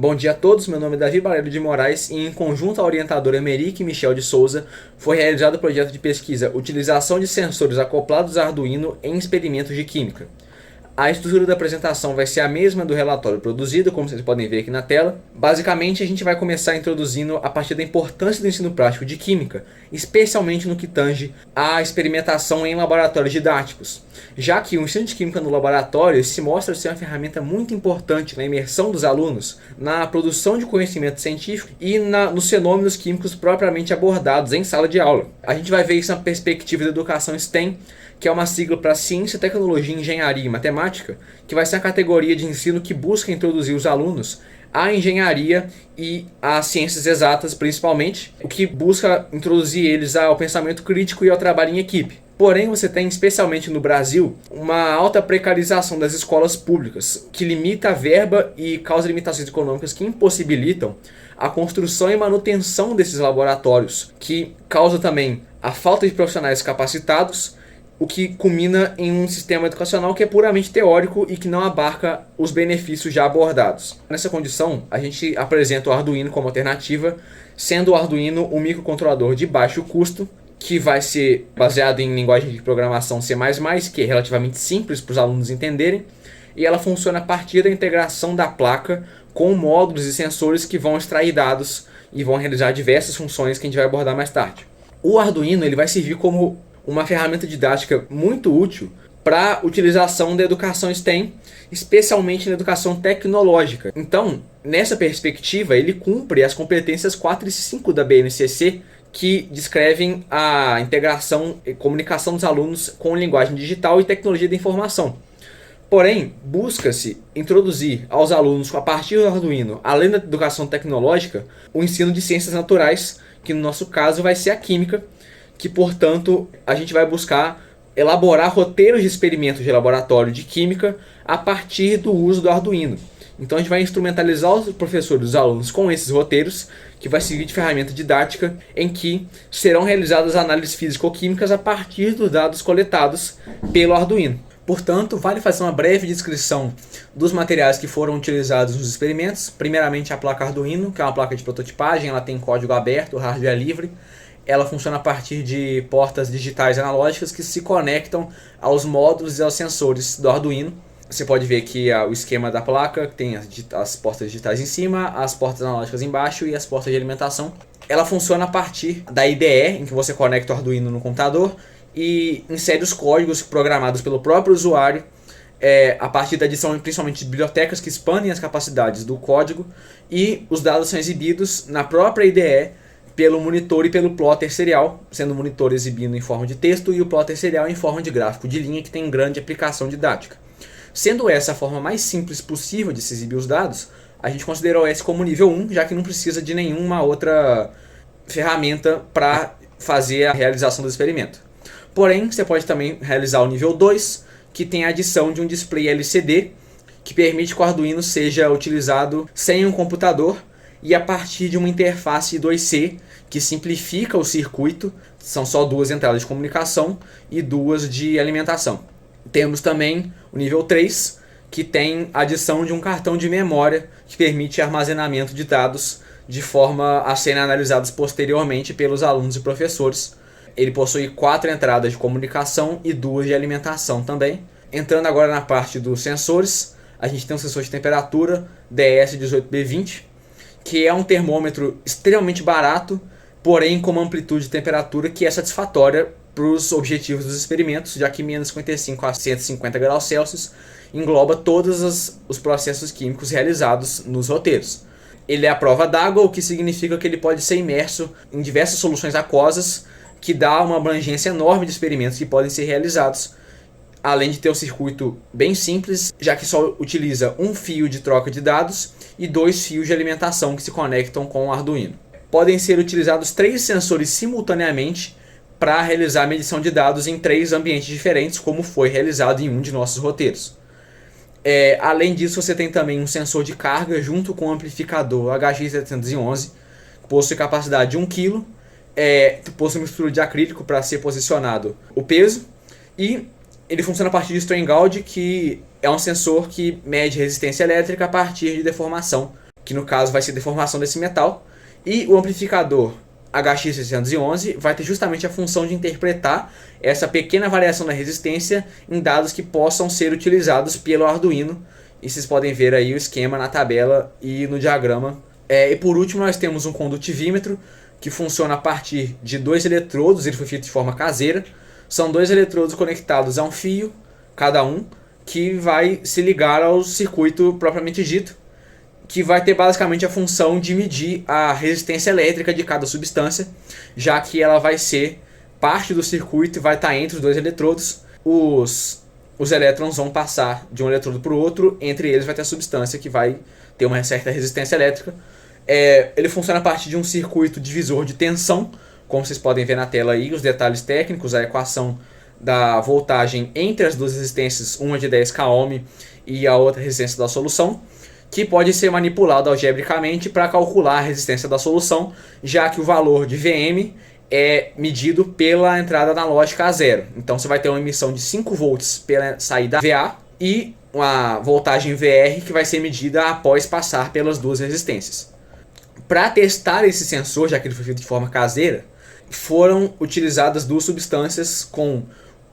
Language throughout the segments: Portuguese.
Bom dia a todos, meu nome é Davi Barreiro de Moraes e em conjunto à orientadora Emeric Michel de Souza foi realizado o projeto de pesquisa Utilização de sensores acoplados a Arduino em experimentos de química. A estrutura da apresentação vai ser a mesma do relatório produzido, como vocês podem ver aqui na tela. Basicamente, a gente vai começar introduzindo a partir da importância do ensino prático de química, especialmente no que tange à experimentação em laboratórios didáticos, já que o ensino de química no laboratório se mostra ser uma ferramenta muito importante na imersão dos alunos, na produção de conhecimento científico e nos fenômenos químicos propriamente abordados em sala de aula. A gente vai ver isso na perspectiva da educação STEM, que é uma sigla para Ciência, Tecnologia, Engenharia e Matemática, que vai ser a categoria de ensino que busca introduzir os alunos à engenharia e às ciências exatas principalmente, o que busca introduzir eles ao pensamento crítico e ao trabalho em equipe. Porém, você tem, especialmente no Brasil, uma alta precarização das escolas públicas, que limita a verba e causa limitações econômicas que impossibilitam a construção e manutenção desses laboratórios, que causa também a falta de profissionais capacitados, o que culmina em um sistema educacional que é puramente teórico e que não abarca os benefícios já abordados. Nessa condição, a gente apresenta o Arduino como alternativa, sendo o Arduino um microcontrolador de baixo custo, que vai ser baseado em linguagem de programação C++, que é relativamente simples para os alunos entenderem, e ela funciona a partir da integração da placa com módulos e sensores que vão extrair dados e vão realizar diversas funções que a gente vai abordar mais tarde. O Arduino ele vai servir como uma ferramenta didática muito útil para a utilização da educação STEM, especialmente na educação tecnológica. Então, nessa perspectiva, ele cumpre as competências 4 e 5 da BNCC, que descrevem a integração e comunicação dos alunos com linguagem digital e tecnologia da informação. Porém, busca-se introduzir aos alunos, a partir do Arduino, além da educação tecnológica, o ensino de ciências naturais, que no nosso caso vai ser a química, que, portanto, a gente vai buscar elaborar roteiros de experimentos de laboratório de química a partir do uso do Arduino. Então a gente vai instrumentalizar os professores e os alunos com esses roteiros, que vai servir de ferramenta didática, em que serão realizadas análises físico-químicas a partir dos dados coletados pelo Arduino. Portanto, vale fazer uma breve descrição dos materiais que foram utilizados nos experimentos. Primeiramente, a placa Arduino, que é uma placa de prototipagem, ela tem código aberto, hardware livre. Ela funciona a partir de portas digitais analógicas que se conectam aos módulos e aos sensores do Arduino. Você pode ver aqui o esquema da placa, que tem as portas digitais em cima, as portas analógicas embaixo e as portas de alimentação. Ela funciona a partir da IDE, em que você conecta o Arduino no computador e insere os códigos programados pelo próprio usuário, a partir da adição principalmente de bibliotecas que expandem as capacidades do código, e os dados são exibidos na própria IDE pelo monitor e pelo plotter serial, sendo o monitor exibindo em forma de texto e o plotter serial em forma de gráfico de linha, que tem grande aplicação didática. Sendo essa a forma mais simples possível de se exibir os dados, a gente considerou esse como nível 1, já que não precisa de nenhuma outra ferramenta para fazer a realização do experimento. Porém, você pode também realizar o nível 2, que tem a adição de um display LCD, que permite que o Arduino seja utilizado sem um computador e a partir de uma interface 2C, que simplifica o circuito. São só 2 entradas de comunicação e 2 de alimentação. Temos também o nível 3, que tem a adição de um cartão de memória que permite armazenamento de dados de forma a serem analisados posteriormente pelos alunos e professores. Ele possui 4 entradas de comunicação e 2 de alimentação também. Entrando agora na parte dos sensores, a gente tem um sensor de temperatura DS18B20, que é um termômetro extremamente barato, porém com uma amplitude de temperatura que é satisfatória para os objetivos dos experimentos, já que menos 55 a 150 graus Celsius engloba todos os processos químicos realizados nos roteiros. Ele é a prova d'água, o que significa que ele pode ser imerso em diversas soluções aquosas, que dá uma abrangência enorme de experimentos que podem ser realizados, além de ter um circuito bem simples, já que só utiliza um fio de troca de dados e 2 fios de alimentação que se conectam com o Arduino. Podem ser utilizados 3 sensores simultaneamente para realizar a medição de dados em 3 ambientes diferentes, como foi realizado em um de nossos roteiros. Além disso, você tem também um sensor de carga junto com o amplificador HX711, que possui capacidade de 1 kg, possui uma estrutura de acrílico para ser posicionado o peso, e ele funciona a partir de strain gauge, que é um sensor que mede resistência elétrica a partir de deformação, que no caso vai ser deformação desse metal, e o amplificador HX611 vai ter justamente a função de interpretar essa pequena variação da resistência em dados que possam ser utilizados pelo Arduino, e vocês podem ver aí o esquema na tabela e no diagrama. E por último nós temos um condutivímetro, que funciona a partir de 2 eletrodos, ele foi feito de forma caseira. São 2 eletrodos conectados a um fio, cada um, que vai se ligar ao circuito propriamente dito, que vai ter basicamente a função de medir a resistência elétrica de cada substância, já que ela vai ser parte do circuito e vai estar entre os 2 eletrodos. Os elétrons vão passar de um eletrodo para o outro, entre eles vai ter a substância que vai ter uma certa resistência elétrica. Ele funciona a partir de um circuito divisor de tensão, como vocês podem ver na tela aí, os detalhes técnicos, a equação da voltagem entre as duas resistências, uma de 10 kΩ e a outra resistência da solução, que pode ser manipulado algebricamente para calcular a resistência da solução, já que o valor de Vm é medido pela entrada analógica a zero. Então você vai ter uma emissão de 5 volts pela saída VA e uma voltagem VR que vai ser medida após passar pelas duas resistências. Para testar esse sensor, já que ele foi feito de forma caseira, foram utilizadas 2 substâncias, com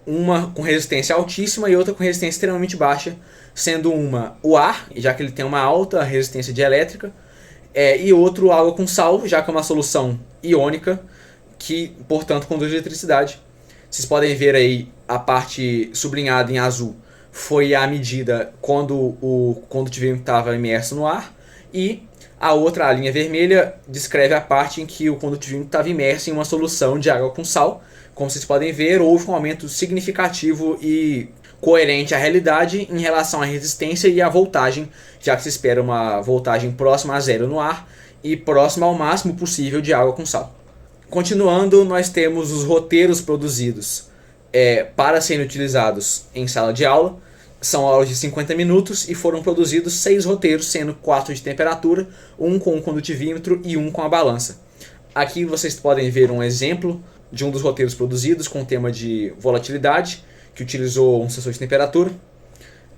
uma com resistência altíssima e outra com resistência extremamente baixa, sendo uma o ar, já que ele tem uma alta resistência dielétrica, e outro água com sal, já que é uma solução iônica, que portanto conduz eletricidade. Vocês podem ver aí a parte sublinhada em azul foi a medida quando o condutivímetro estava imerso no ar, e a outra, a linha vermelha, descreve a parte em que o condutível estava imerso em uma solução de água com sal. Como vocês podem ver, houve um aumento significativo e coerente à realidade em relação à resistência e à voltagem, já que se espera uma voltagem próxima a zero no ar e próxima ao máximo possível de água com sal. Continuando, nós temos os roteiros produzidos para serem utilizados em sala de aula. São aulas de 50 minutos e foram produzidos 6 roteiros, sendo 4 de temperatura, um com o condutivímetro e um com a balança. Aqui vocês podem ver um exemplo de um dos roteiros produzidos com o tema de volatilidade, que utilizou um sensor de temperatura.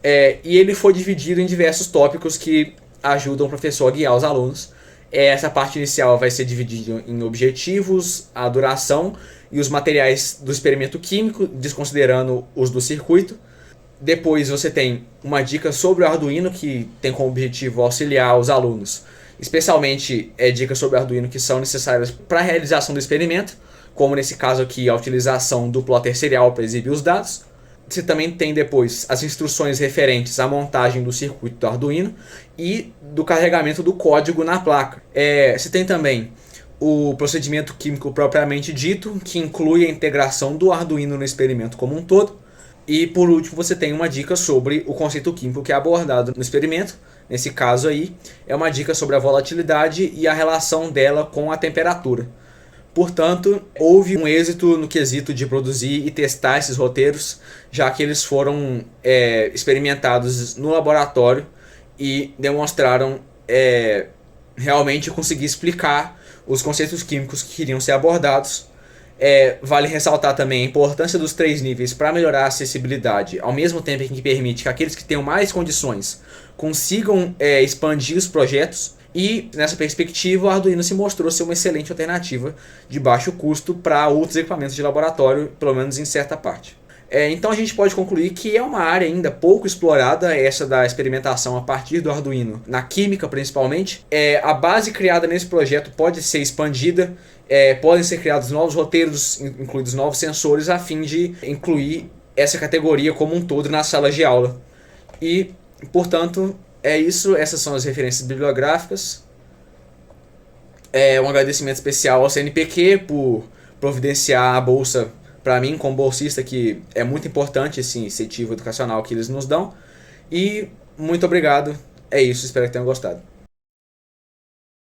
E ele foi dividido em diversos tópicos que ajudam o professor a guiar os alunos. Essa parte inicial vai ser dividida em objetivos, a duração e os materiais do experimento químico, desconsiderando os do circuito. Depois você tem uma dica sobre o Arduino, que tem como objetivo auxiliar os alunos, especialmente dicas sobre o Arduino que são necessárias para a realização do experimento, como nesse caso aqui a utilização do plotter serial para exibir os dados. Você também tem depois as instruções referentes à montagem do circuito do Arduino e do carregamento do código na placa. Você tem também o procedimento químico propriamente dito, que inclui a integração do Arduino no experimento como um todo. E por último você tem uma dica sobre o conceito químico que é abordado no experimento. Nesse caso aí é uma dica sobre a volatilidade e a relação dela com a temperatura. Portanto, houve um êxito no quesito de produzir e testar esses roteiros, já que eles foram experimentados no laboratório e demonstraram realmente conseguir explicar os conceitos químicos que queriam ser abordados. Vale ressaltar também a importância dos 3 níveis para melhorar a acessibilidade, ao mesmo tempo em que permite que aqueles que tenham mais condições consigam expandir os projetos. E nessa perspectiva, o Arduino se mostrou ser uma excelente alternativa de baixo custo para outros equipamentos de laboratório, pelo menos em certa parte. Então a gente pode concluir que é uma área ainda pouco explorada, essa da experimentação a partir do Arduino, na química principalmente. A base criada nesse projeto pode ser expandida, podem ser criados novos roteiros, incluídos novos sensores, a fim de incluir essa categoria como um todo nas salas de aula. E, portanto, é isso, essas são as referências bibliográficas. Um agradecimento especial ao CNPq por providenciar a bolsa para mim, como bolsista, que é muito importante esse incentivo educacional que eles nos dão. E muito obrigado, é isso, espero que tenham gostado.